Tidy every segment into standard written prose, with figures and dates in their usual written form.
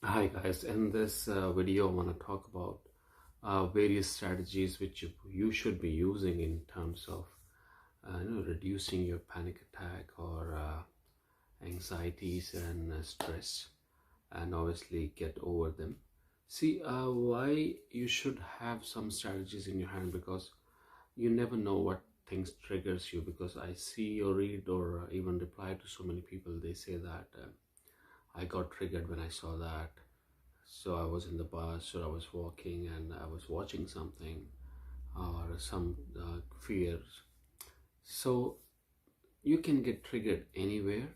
Hi guys, in this video I want to talk about various strategies which you should be using in terms of reducing your panic attack or anxieties and stress, and obviously get over them. See, why you should have some strategies in your hand, because you never know what things triggers you. Because I see or read or even reply to so many people, they say that I got triggered when I saw that. So I was in the bus or I was walking and I was watching something or some fears. So you can get triggered anywhere.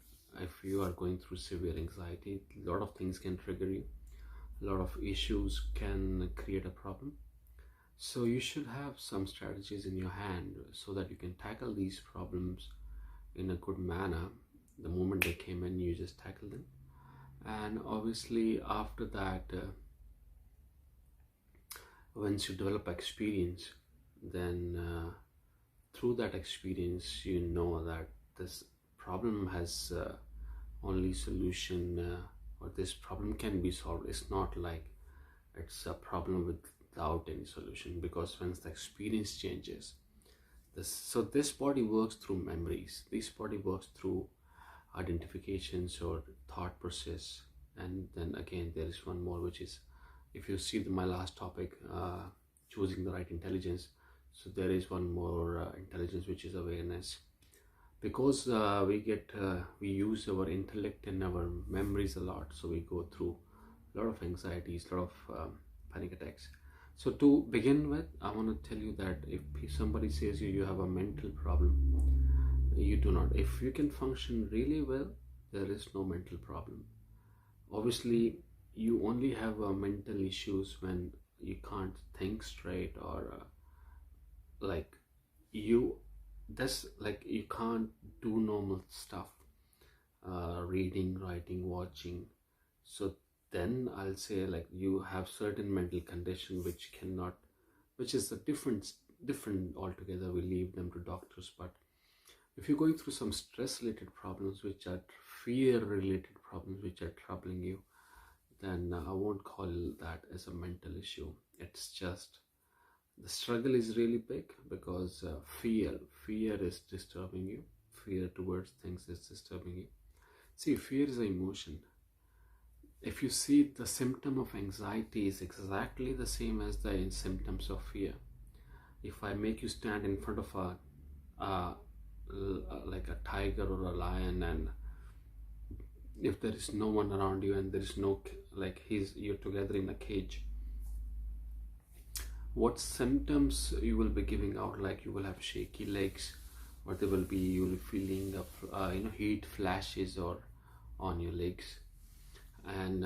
If you are going through severe anxiety, a lot of things can trigger you. A lot of issues can create a problem. So you should have some strategies in your hand so that you can tackle these problems in a good manner. The moment they came in, you just tackle them. And obviously after that, once you develop experience, then through that experience you know that this problem has only solution, or this problem can be solved. It's not like it's a problem without any solution, because once the experience changes, this body works through memories, this body works through identifications or thought process. And then again there is one more, which is, if you see my last topic, choosing the right intelligence, so there is one more intelligence, which is awareness. Because we use our intellect and our memories a lot, so we go through a lot of anxieties, a lot of panic attacks. So to begin with, I want to tell you that if somebody says you have a mental problem, you do not. If you can function really well, there is no mental problem. Obviously you only have mental issues when you can't think straight, or like you that's like you can't do normal stuff, reading, writing, watching. So then I'll say, like, you have certain mental condition which is a different altogether. We leave them to doctors. But if you're going through some stress related problems, which are fear related problems, which are troubling you, then I won't call that as a mental issue. It's just the struggle is really big, because fear is disturbing you. Fear towards things is disturbing you. See, fear is an emotion. If you see, the symptom of anxiety is exactly the same as the symptoms of fear. If I make you stand in front of like a tiger or a lion, and if there is no one around you, and there is no, like, you're together in a cage, what symptoms you will be giving out? Like, you will have shaky legs, or there will be, you will be feeling of heat flashes or on your legs, and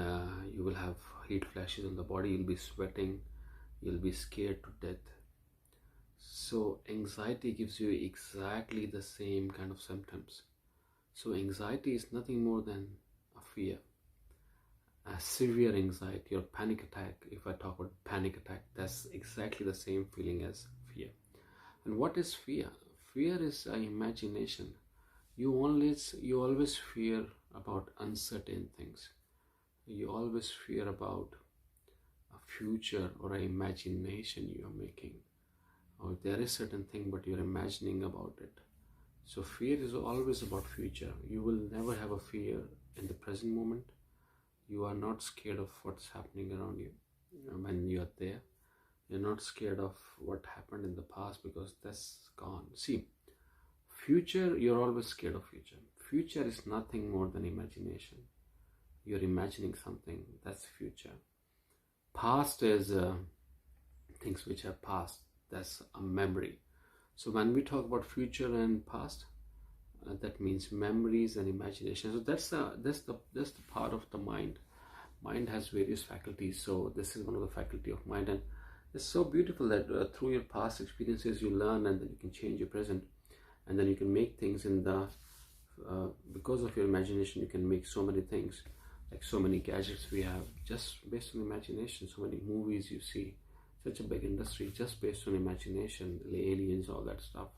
you will have heat flashes on the body. You'll be sweating, you'll be scared to death. So anxiety gives you exactly the same kind of symptoms. So anxiety is nothing more than a fear. A severe anxiety or panic attack, if I talk about panic attack, that's exactly the same feeling as fear. And what is fear? Fear is an imagination. You always fear about uncertain things. You always fear about a future or an imagination you are making, or there is certain thing but you're imagining about it. So fear is always about future. You will never have a fear in the present moment. You are not scared of what's happening around you when you are there. You're not scared of what happened in the past, because that's gone. See, future, you're always scared of future. Future is nothing more than imagination. You're imagining something, that's future. Past is things which are past, that's a memory. So when we talk about future and past, that means memories and imagination. So that's the part of the mind. Mind has various faculties, so this is one of the faculty of mind. And it's so beautiful that through your past experiences you learn, and then you can change your present, and then you can make things in the because of your imagination. You can make so many things, like so many gadgets we have just based on imagination. So many movies you see, such a big industry just based on imagination, aliens, all that stuff.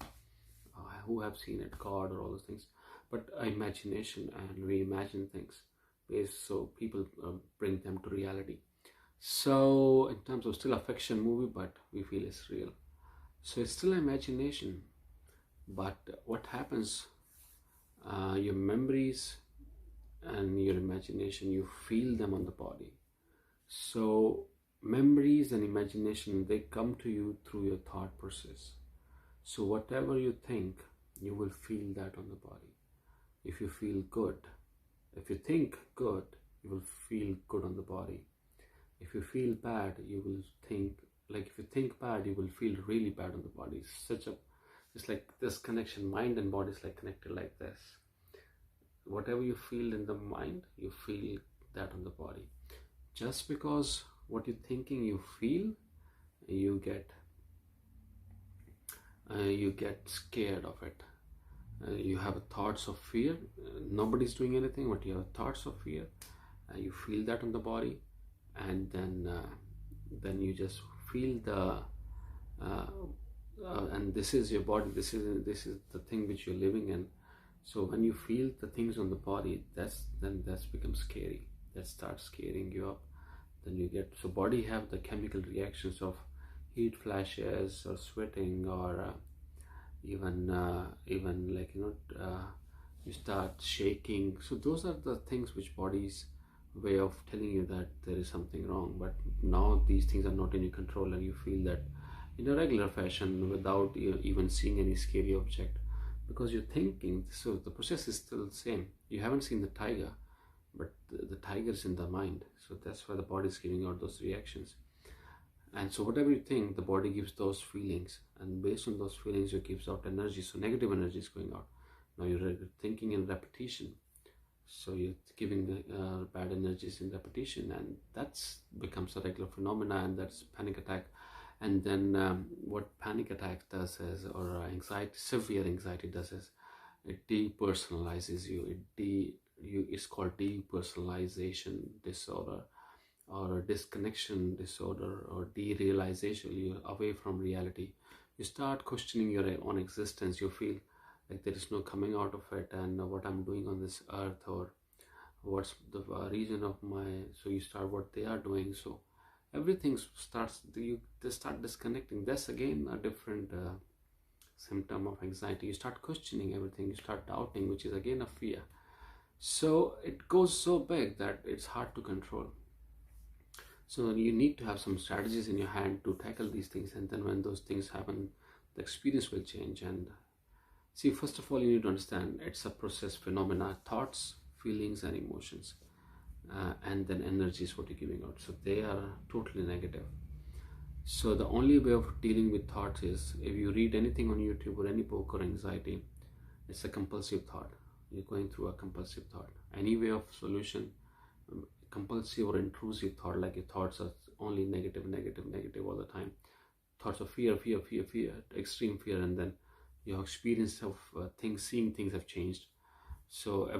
Who have seen it, God, or all those things. But imagination, and we imagine things. based, so people bring them to reality. So in terms of still a fiction movie, but we feel it's real. So it's still imagination, but what happens, your memories and your imagination, you feel them on the body. So memories and imagination, they come to you through your thought process. So whatever you think, you will feel that on the body. If you feel good, if you think good, you will feel good on the body. If you feel bad, you will think, like if you think bad, you will feel really bad on the body. It's like this connection, mind and body is like connected like this. Whatever you feel in the mind, you feel that on the body. Just because what you're thinking you feel, you get scared of it. You have thoughts of fear. Nobody's doing anything, but you have thoughts of fear. You feel that on the body, and then you just feel the and this is your body. This is the thing which you're living in. So when you feel the things on the body, that's becomes scary. That starts scaring you up. Then you get, so body have the chemical reactions of heat flashes or sweating, or even like you start shaking. So those are the things which body's way of telling you that there is something wrong. But now these things are not in your control, and you feel that in a regular fashion without even seeing any scary object, because you're thinking. So the process is still the same. You haven't seen the tiger, but the tiger is in the mind. So that's why the body is giving out those reactions. And so whatever you think, the body gives those feelings, and based on those feelings, it gives out energy. So negative energy is going out. Now you're thinking in repetition, so you're giving the bad energies in repetition, and that's becomes a regular phenomena, and that's panic attack. And then what panic attack does is, or anxiety, severe anxiety does is, it depersonalizes you. It's called depersonalization disorder, or a disconnection disorder, or derealization. You're away from reality. You start questioning your own existence. You feel like there is no coming out of it, and what I'm doing on this earth, or what's the reason of my. So you start what they are doing. So everything starts, they start disconnecting. That's again a different symptom of anxiety. You start questioning everything. You start doubting, which is again a fear. So it goes so big that it's hard to control. So you need to have some strategies in your hand to tackle these things, and then when those things happen, the experience will change. And see, first of all, you need to understand it's a process phenomena: thoughts, feelings, and emotions, and then energy is what you're giving out. So they are totally negative. So the only way of dealing with thoughts is, if you read anything on YouTube or any book or anxiety, it's a compulsive thought. You're going through a compulsive thought. Any way of solution, compulsive or intrusive thought, like your thoughts are only negative, negative, negative all the time. Thoughts of fear, fear, fear, fear, extreme fear, and then your experience of seeing things have changed. So a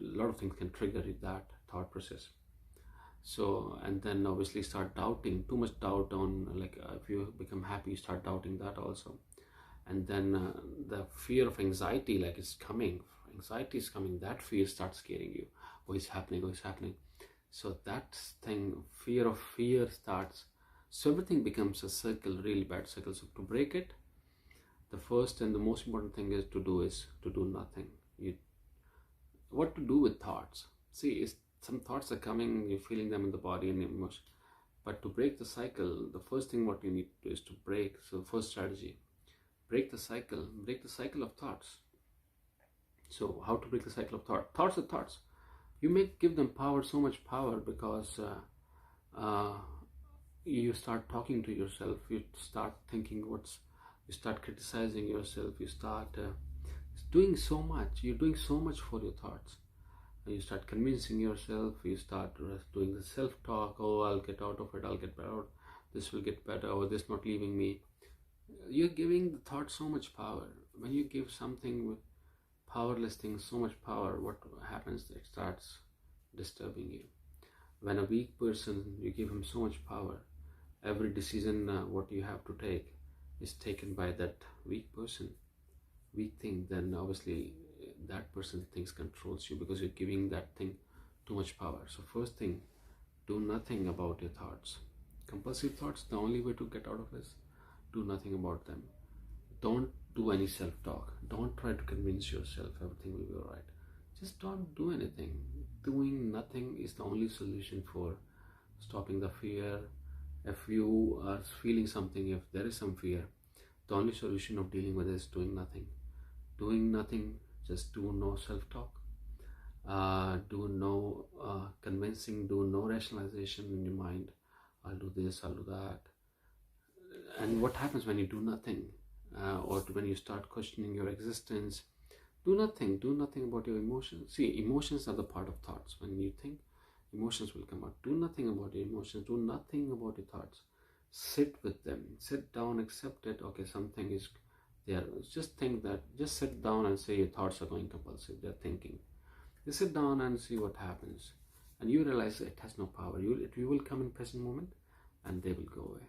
lot of things can trigger that thought process. So, and then obviously start doubting, too much doubt on, like if you become happy, you start doubting that also. And then the fear of anxiety, like it's coming, anxiety is coming, that fear starts scaring you. What is happening? What is happening? So that thing, fear of fear starts. So everything becomes a circle, really bad circle. So to break it, the first and the most important thing is to do nothing. What to do with thoughts? See, some thoughts are coming, you're feeling them in the body and emotion. But to break the cycle, the first thing what you need to do is to break. So first strategy, break the cycle of thoughts. So how to break the cycle of thought? Thoughts are thoughts. You may give them power, so much power, because you start talking to yourself. You start thinking you start criticizing yourself. You start doing so much. You're doing so much for your thoughts. You start convincing yourself. You start doing the self-talk. Oh, I'll get out of it. I'll get better. This will get better. Or this not leaving me. You're giving the thought so much power. When you give something with powerless things so much power, what happens? It starts disturbing you. When a weak person, you give him so much power, every decision what you have to take is taken by that weak person, weak thing. Then obviously that person thinks controls you, because you're giving that thing too much power. So first thing, do nothing about your thoughts. Compulsive thoughts, the only way to get out of is do nothing about them. Don't do any self-talk. Don't try to convince yourself everything will be all right. Just don't do anything. Doing nothing is the only solution for stopping the fear. If you are feeling something, if there is some fear, the only solution of dealing with it is doing nothing. Doing nothing, just do no self-talk. Do no convincing, do no rationalization in your mind. I'll do this, I'll do that. And what happens when you do nothing, or when you start questioning your existence? Do nothing about your emotions. See, emotions are the part of thoughts. When you think, emotions will come out. Do nothing about your emotions. Do nothing about your thoughts. Sit with them. Sit down, accept it. Okay, something is there. Just think that. Just sit down and say your thoughts are going compulsive. They're thinking. You sit down and see what happens, and you realize it has no power. You will come in present moment, and they will go away.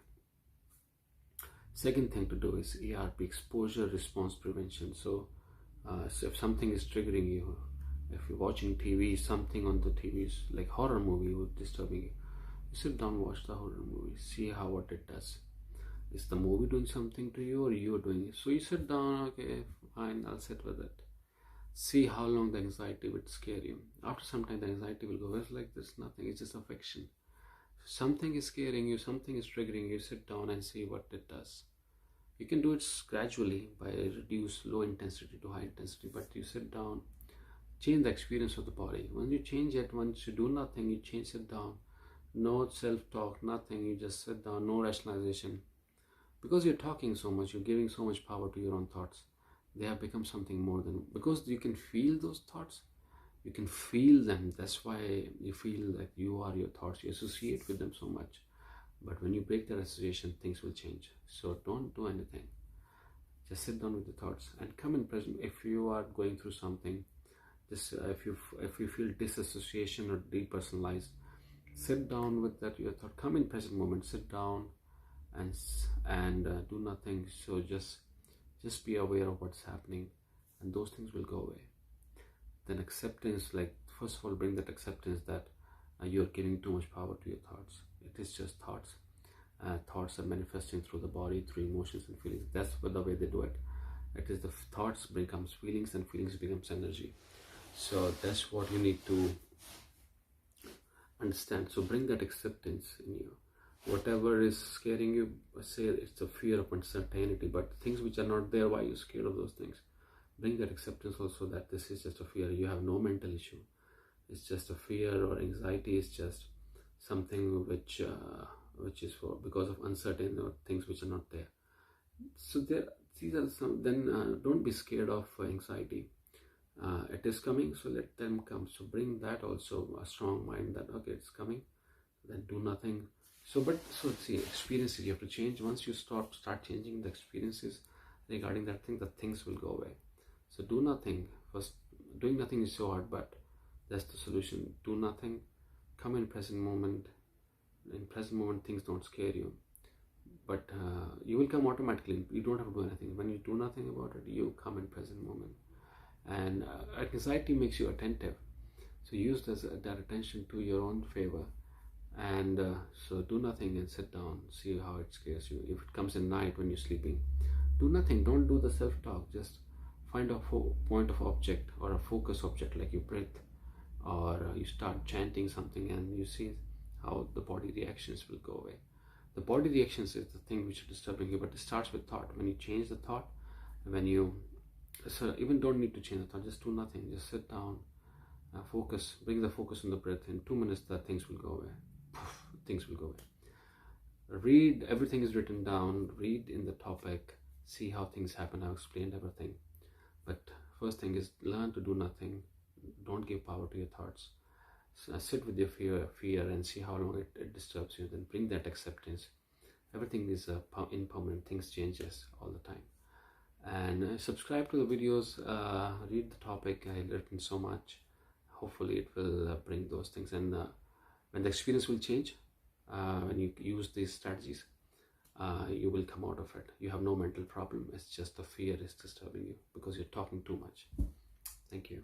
Second thing to do is ERP, exposure response prevention. So if something is triggering you, if you're watching TV, something on the TV is like horror movie would disturbing you, you sit down, watch the horror movie, see what it does. Is the movie doing something to you, or you are doing it? So you sit down, okay, fine, I'll sit with it. See how long the anxiety would scare you. After some time, the anxiety will go, it's like this, nothing, it's just a fiction. Something is scaring you, something is triggering you, sit down and see what it does. You can do it gradually by reduce low intensity to high intensity, but you sit down, change the experience of the body. When you change it, once you do nothing, you change it down. No self-talk, nothing, you just sit down, no rationalization. Because you're talking so much, you're giving so much power to your own thoughts. They have become something more than, because you can feel those thoughts, you can feel them. That's why you feel like you are your thoughts, you associate with them so much. But when you break that association, things will change. So don't do anything. Just sit down with the thoughts and come in present. If you are going through something, this if you feel disassociation or depersonalized, sit down with that your thought. Come in present moment. Sit down and do nothing. So just be aware of what's happening, and those things will go away. Then acceptance, like first of all, bring that acceptance that you're giving too much power to your thoughts. It is just thoughts. Thoughts are manifesting through the body, through emotions and feelings. That's the way they do it. It is the thoughts becomes feelings, and feelings becomes energy. So that's what you need to understand. So bring that acceptance in you. Whatever is scaring you, say it's a fear of uncertainty, but things which are not there, why are you scared of those things? Bring that acceptance also that this is just a fear. You have no mental issue. It's just a fear, or anxiety is just something which is for because of uncertain or things which are not there. So these are some. Then don't be scared of anxiety. It is coming, so let them come. So bring that also, a strong mind that okay, it's coming. Then do nothing. So see, experiences you have to change. Once you start changing the experiences regarding that thing, the things will go away. So do nothing. First, doing nothing is so hard, but that's the solution. Do nothing. Come in present moment. In present moment, things don't scare you, but you will come automatically. You don't have to do anything. When you do nothing about it, you come in present moment. And anxiety makes you attentive. So use that attention to your own favor. And so do nothing and sit down. See how it scares you. If it comes at night when you're sleeping, do nothing. Don't do the self-talk. Just find a point of object or a focus object like your breath, or you start chanting something and you see how the body reactions will go away. The body reactions is the thing which is disturbing you, but it starts with thought. When you change the thought, so even don't need to change the thought, just do nothing. Just sit down, focus, bring the focus on the breath. In 2 minutes, the things will go away. Poof, things will go away. Read, everything is written down. Read in the topic, see how things happen. I've explained everything. But first thing is learn to do nothing. Don't give power to your thoughts. So sit with your fear and see how long it disturbs you. Then bring that acceptance. Everything is impermanent. Things changes all the time. And subscribe to the videos. Read the topic. I've written so much. Hopefully it will bring those things. And when the experience will change, when you use these strategies, you will come out of it. You have no mental problem. It's just the fear is disturbing you because you're talking too much. Thank you.